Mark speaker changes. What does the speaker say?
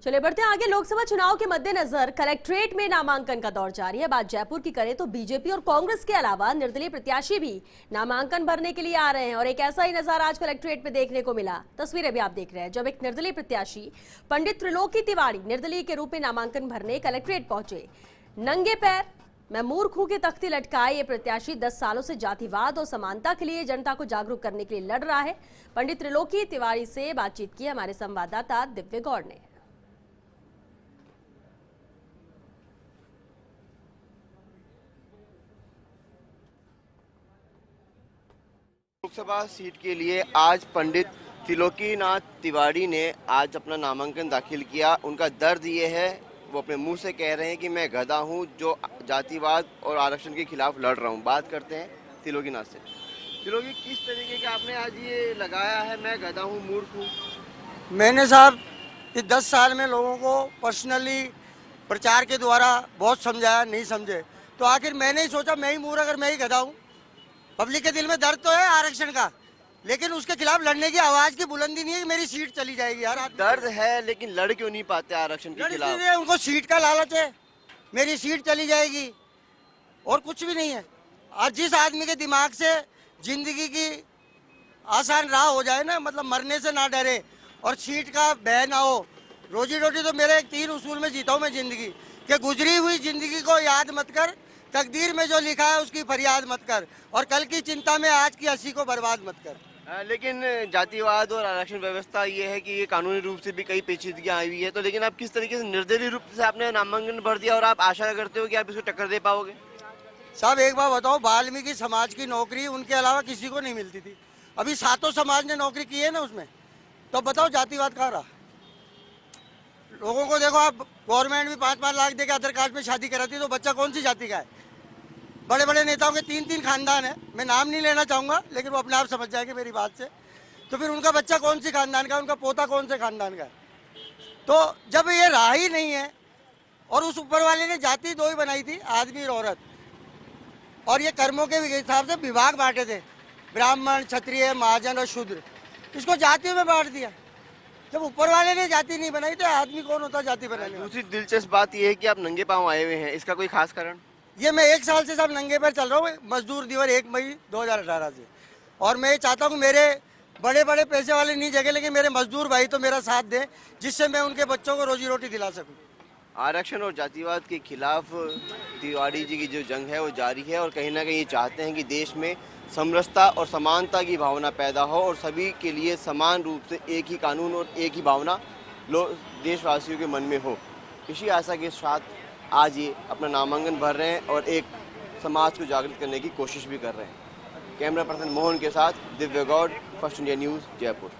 Speaker 1: चलिए बढ़ते हैं आगे। लोकसभा चुनाव के मद्देनजर कलेक्ट्रेट में नामांकन का दौर जारी है। बात जयपुर की करें तो बीजेपी और कांग्रेस के अलावा निर्दलीय प्रत्याशी भी नामांकन भरने के लिए आ रहे हैं और एक ऐसा ही नजारा आज कलेक्ट्रेट में देखने को मिला। तस्वीरें भी आप देख रहे हैं, जब एक निर्दलीय प्रत्याशी पंडित त्रिलोकी तिवारी निर्दलीय के रूप में नामांकन भरने कलेक्ट्रेट पहुंचे। नंगे पैर मैं मूर्ख हूं के तख्ती लटकाए ये प्रत्याशी 10 सालों से जातिवाद और समानता के लिए जनता को जागरूक करने के लिए लड़ रहा है। पंडित त्रिलोकी तिवारी से बातचीत की हमारे संवाददाता दिव्य गौड़ ने।
Speaker 2: लोकसभा सीट के लिए आज पंडित त्रिलोकीनाथ तिवारी ने आज अपना नामांकन दाखिल किया। उनका दर्द ये है, वो अपने मुंह से कह रहे हैं कि मैं गधा हूं जो जातिवाद और आरक्षण के खिलाफ लड़ रहा हूं। बात करते हैं त्रिलोकीनाथ से। त्रिलोकी, किस तरीके का आपने आज ये लगाया है, मैं गधा हूं, मूर्ख हूं?
Speaker 3: मैंने साहब कि 10 साल में लोगों को पर्सनली प्रचार के द्वारा बहुत समझाया, नहीं समझे तो आखिर मैंने ही सोचा मैं ही मूर्ख, अगर मैं ही गधा हूँ। पब्लिक के दिल में दर्द तो है आरक्षण का, लेकिन उसके खिलाफ लड़ने की आवाज की बुलंदी नहीं है कि मेरी सीट चली जाएगी। यार
Speaker 2: दर्द है, लेकिन लड़ क्यों नहीं पाते आरक्षण के खिलाफ?
Speaker 3: उनको सीट का लालच है, मेरी सीट चली जाएगी और कुछ भी नहीं है। आज जिस आदमी के दिमाग से जिंदगी की आसान राह हो जाए ना, मतलब मरने से ना डरे और सीट का भय ना हो। रोजी रोटी तो मेरे 3 उसूल में जीता हूँ मैं जिंदगी कि गुजरी हुई जिंदगी को याद मत कर, तकदीर में जो लिखा है उसकी फरियाद मत कर, और कल की चिंता में आज की हंसी को बर्बाद मत कर।
Speaker 2: लेकिन जातिवाद और आरक्षण व्यवस्था ये है कि ये कानूनी रूप से भी कई पेचीदगियां आई हुई है, तो लेकिन आप किस तरीके से निर्दलीय रूप से आपने नामांकन भर दिया और आप आशा करते हो कि आप इसको टक्कर दे पाओगे?
Speaker 3: साहब एक बात बताओ, वाल्मीकि समाज की नौकरी उनके अलावा किसी को नहीं मिलती थी। अभी 7 समाज ने नौकरी की है ना उसमें, तो बताओ जातिवाद कहाँ रहा? लोगों को देखो, आप गवर्नमेंट भी 5-5 लाख दे के अदर कास्ट में शादी कराती है, तो बच्चा कौन सी जाति का है? बड़े बड़े नेताओं के 3-3 खानदान है, मैं नाम नहीं लेना चाहूँगा, लेकिन वो अपने आप समझ जाएंगे मेरी बात से। तो फिर उनका बच्चा कौन सी खानदान का, उनका पोता कौन से खानदान का है? तो जब ये रहा ही नहीं है, और उस ऊपर वाले ने जाति 2 ही बनाई थी, आदमी और औरत, और ये कर्मों के हिसाब से विभाग बांटे थे, ब्राह्मण, क्षत्रिय, महाजन और शूद्र। इसको जातियों में बांट दिया। जब ऊपर वाले ने जाति नहीं बनाई तो आदमी कौन होता जाति बनाने?
Speaker 2: दूसरी दिलचस्प बात यह है कि आप नंगे पांव आए हुए हैं, इसका कोई खास कारण?
Speaker 3: ये मैं 1 साल से सब नंगे पैर चल रहा हूँ, मजदूर दिवस 1 मई 2018 से, और मैं ये चाहता हूँ मेरे बड़े बड़े पैसे वाले नहीं जगह, लेकिन मेरे मजदूर भाई तो मेरा साथ दें, जिससे मैं उनके बच्चों को रोजी रोटी दिला सकूँ।
Speaker 2: आरक्षण और जातिवाद के खिलाफ तिवारी जी की जो जंग है वो जारी है, और कहीं ना कहीं ये चाहते हैं कि देश में समरसता और समानता की भावना पैदा हो और सभी के लिए समान रूप से एक ही कानून और एक ही भावना देशवासियों के मन में हो। इसी आशा के साथ आज ये अपना नामांकन भर रहे हैं और एक समाज को जागृत करने की कोशिश भी कर रहे हैं। कैमरा पर्सन मोहन के साथ Divya Gaur, first India news, Jaipur.